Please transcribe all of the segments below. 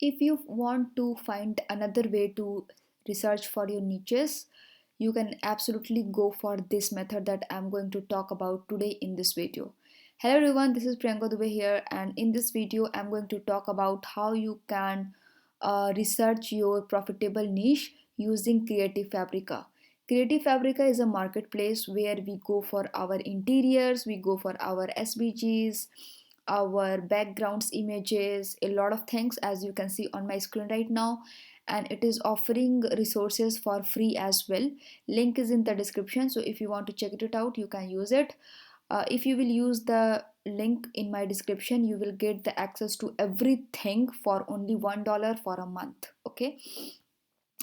If you want to find another way to research for your niches, you can absolutely go for this method that I'm going to talk about today in this video. Hello everyone, this is Priyanka Dubey here, and in this video I'm going to talk about how you can research your profitable niche using Creative Fabrica. Creative Fabrica is a marketplace where we go for our interiors, we go for our SVGs, our backgrounds, images, a lot of things, as you can see on my screen right now. And it is offering resources for free as well. Link is in the description, so if you want to check it out, you can use it. If you will use the link in my description, you will get the access to everything for only $1 for a month. Okay,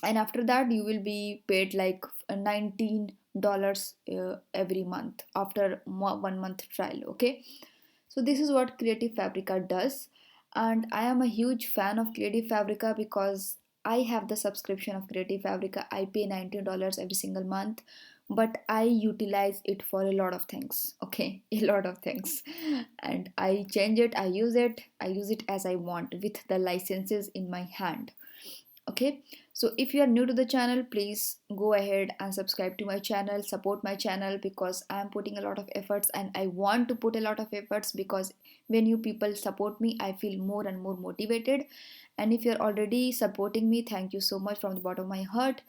and after that you will be paid like $19 every month after 1 month trial. Okay, so this is what Creative Fabrica does, and I am a huge fan of Creative Fabrica because I have the subscription of Creative Fabrica. I pay $19 every single month, but I utilize it for a lot of things. Okay, a lot of things, and I change it, I use it as I want with the licenses in my hand. Okay, so if you are new to the channel, please go ahead and subscribe to my channel, support my channel, because I am putting a lot of efforts and I want to put a lot of efforts, because when you people support me, I feel more and more motivated. And if you're already supporting me, thank you so much from the bottom of my heart.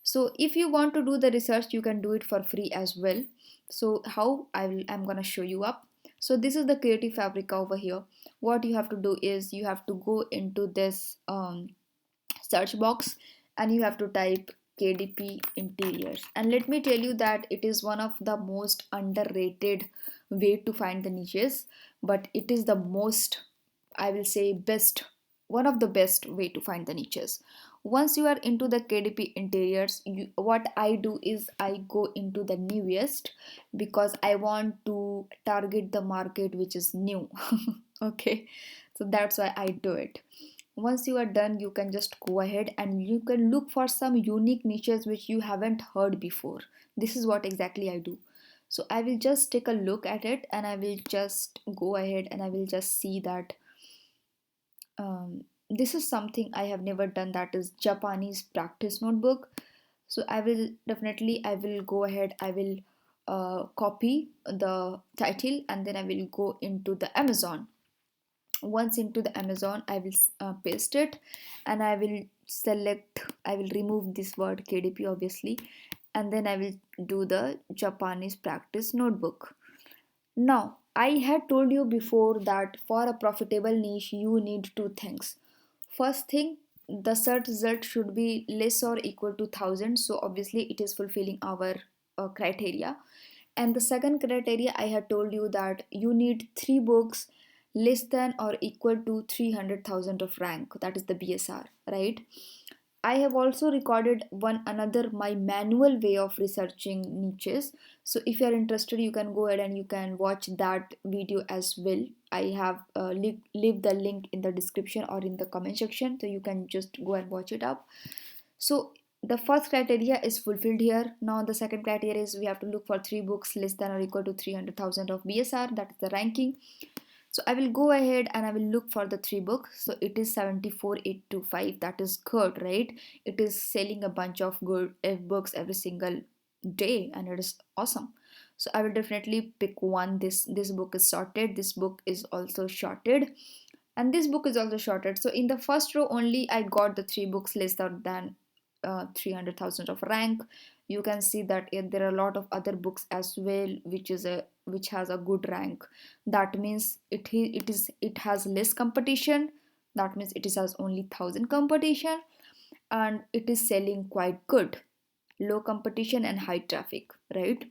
So if you want to do the research, you can do it for free as well. So how I'm gonna show you up. So this is the Creative Fabrica over here. What you have to do is you have to go into this search box and you have to type KDP Interiors. And let me tell you that it is one of the most underrated way to find the niches, but it is the most, I will say, best, one of the best way to find the niches. Once you are into the KDP Interiors, what I do is I go into the newest, because I want to target the market which is new. Okay, so that's why I do it. Once you are done, you can just go ahead and you can look for some unique niches which you haven't heard before. This is what exactly I do. So I will just take a look at it and I will just go ahead and I will just see that this is something I have never done, that is Japanese practice notebook. So I will go ahead, I will copy the title and then I will go into the Amazon. Once into the Amazon, I will paste it and I will select, I will remove this word KDP obviously, and then I will do the Japanese practice notebook. Now I had told you before that for a profitable niche you need two things. First thing, the search result should be less or equal to 1,000, so obviously it is fulfilling our criteria. And the second criteria, I had told you that you need three books less than or equal to 300,000 of rank, that is the BSR, right? I have also recorded one another my manual way of researching niches. So if you are interested, you can go ahead and you can watch that video as well. I have leave the link in the description or in the comment section, so you can just go and watch it up. So the first criteria is fulfilled here. Now the second criteria is we have to look for three books less than or equal to 300,000 of BSR, that is the ranking. So I will go ahead and I will look for the three books. So it is 74,825. That is good, right? It is selling a bunch of good books every single day, and it is awesome. So I will definitely pick one. This book is sorted. This book is also shorted, and this book is also shorted. So in the first row only, I got the three books less than 300,000 of rank. You can see that there are a lot of other books as well which has a good rank. That means it has less competition. That means it has only 1,000 competition, and it is selling quite good. Low competition and high traffic, right?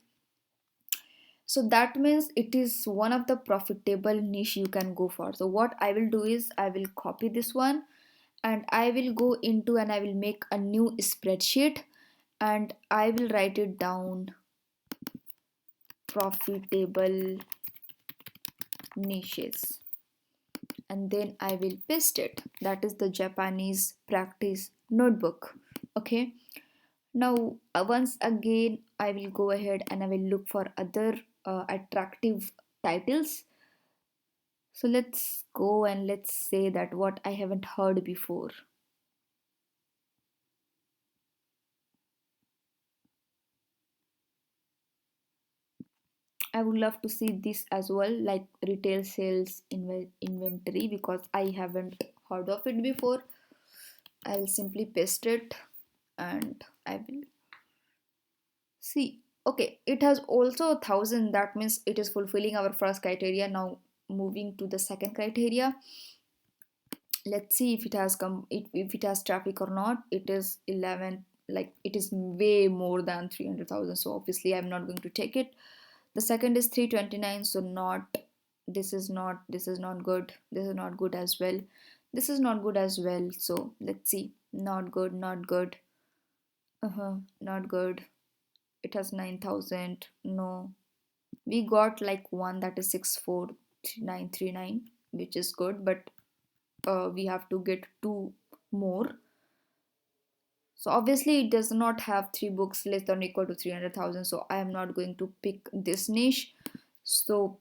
So that means it is one of the profitable niche you can go for. So what I will do is I will copy this one and I will go into and I will make a new spreadsheet and I will write it down, profitable niches, and then I will paste it. That is the Japanese practice notebook. Okay, now once again I will go ahead and I will look for other attractive titles. So let's go and let's say that what I haven't heard before. I would love to see this as well, like retail sales inventory, because I haven't heard of it before. I'll simply paste it and I will see. Okay, it has also 1,000. That means it is fulfilling our first criteria. Now moving to the second criteria. Let's see if it has come. If it has traffic or not. It is 11. Like it is way more than 300,000. So obviously I'm not going to take it. The second is 329. So not. This is not good. This is not good as well. This is not good as well. So let's see. Not good. Not good. Not good. It has 9,000. No, we got like one that is 64939, which is good, but we have to get two more. So obviously it does not have three books less than or equal to 300,000, so I am not going to pick this niche. So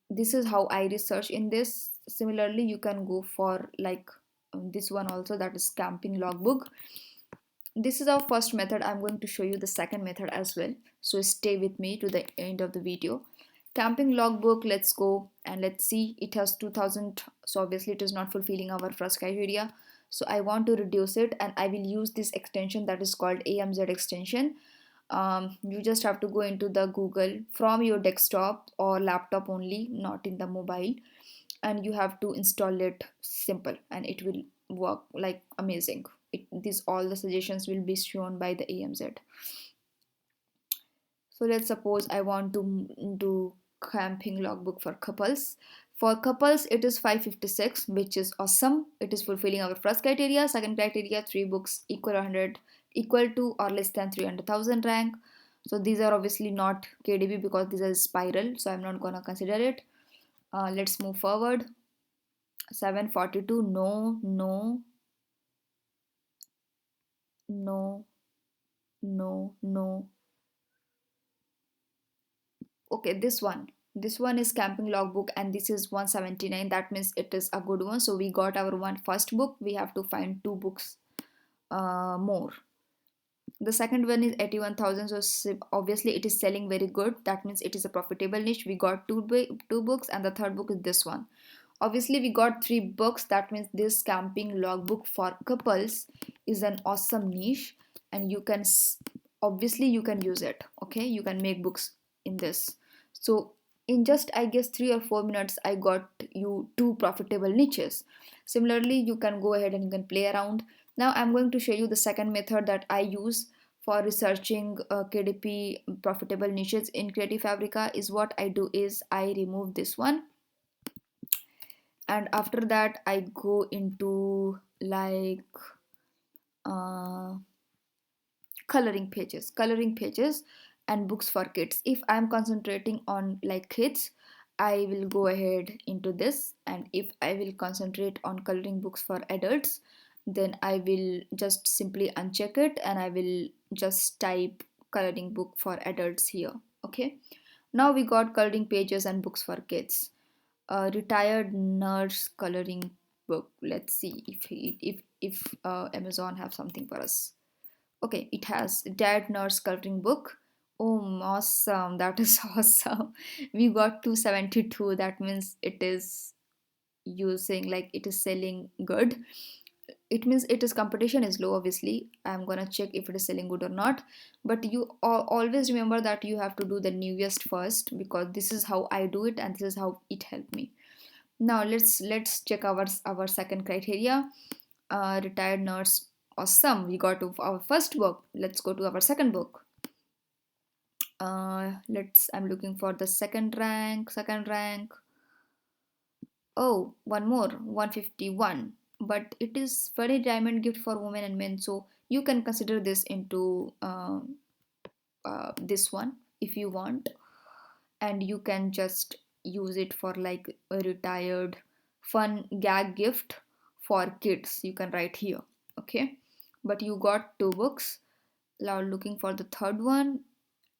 this is how I research in this. Similarly, you can go for like this one also, that is camping logbook. This is our first method. I'm going to show you the second method as well, so stay with me to the end of the video. Camping logbook, let's go and let's see. It has 2000, so obviously it is not fulfilling our first criteria, so I want to reduce it and I will use this extension that is called AMZ extension. You just have to go into the Google from your desktop or laptop only, not in the mobile, and you have to install it. Simple, and it will work like amazing. These all the suggestions will be shown by the AMZ. So let's suppose I want to do camping logbook for couples. For couples, it is 556, which is awesome. It is fulfilling our first criteria. Second criteria, three books equal to or less than 300,000 rank. So these are obviously not KDP because these are spiral. So I'm not gonna consider it. Let's move forward. 742. No, no, no, no, no. Okay, this one is camping logbook and this is 179. That means it is a good one. So we got our one first book. We have to find two books more. The second one is 81,000. So obviously it is selling very good. That means it is a profitable niche. We got two books and the third book is this one. Obviously we got three books. That means this camping logbook for couples is an awesome niche, and you can obviously you can use it. Okay, you can make books in this. So in just I guess 3 or 4 minutes I got you two profitable niches. Similarly, you can go ahead and you can play around. Now I'm going to show you the second method that I use for researching KDP profitable niches in Creative Fabrica. Is what I do is I remove this one, and after that I go into like uh, coloring pages and books for kids. If I'm concentrating on like kids, I will go ahead into this, and if I will concentrate on coloring books for adults, then I will just simply uncheck it and I will just type coloring book for adults here. Okay, now we got coloring pages and books for kids. A retired nurse coloring book. Let's see if Amazon have something for us. Okay, it has Dad Nurse coloring book. Oh, awesome! That is awesome. We got 272. That means it is using like it is selling good. It means it is competition is low. Obviously, I'm gonna check if it is selling good or not. But you always remember that you have to do the newest first, because this is how I do it and this is how it helped me. Now let's check our second criteria. Retired nurse, awesome, we got to our first book. Let's go to our second book. I'm looking for the second rank. Oh, one more, 151, but it is very diamond gift for women and men, so you can consider this into this one if you want, and you can just use it for like a retired fun gag gift for kids. You can write here. Okay, but you got two books. Now looking for the third one.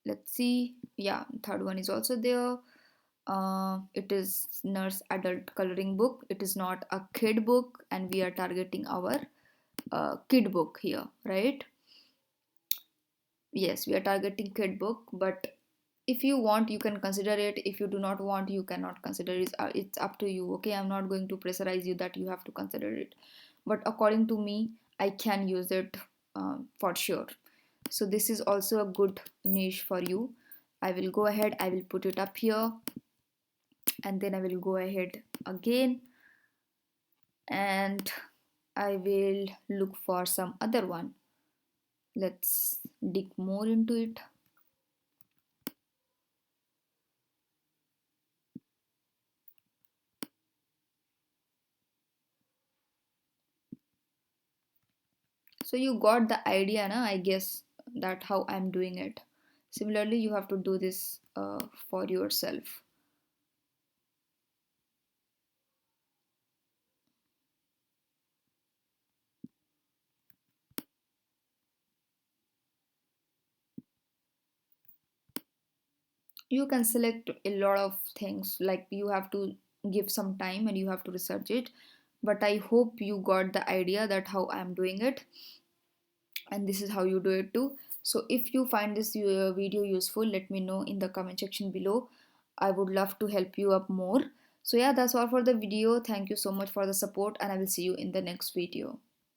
Let's see. Yeah, third one is also there. It is nurse adult coloring book. It is not a kid book, and we are targeting our kid book here, right? Yes, we are targeting kid book, but if you want, you can consider it. If you do not want, you cannot consider it. It's up to you. Okay, I'm not going to pressurize you that you have to consider it, but according to me, I can use it for sure. So this is also a good niche for you. I will go ahead, I will put it up here, and then I will go ahead again, and I will look for some other one. Let's dig more into it. So you got the idea, na? I guess that how I'm doing it. Similarly, you have to do this for yourself. You can select a lot of things, like you have to give some time and you have to research it. But I hope you got the idea that how I'm doing it, and this is how you do it too. So if you find this video useful, let me know in the comment section below. I would love to help you up more. So yeah, that's all for the video. Thank you so much for the support, and I will see you in the next video.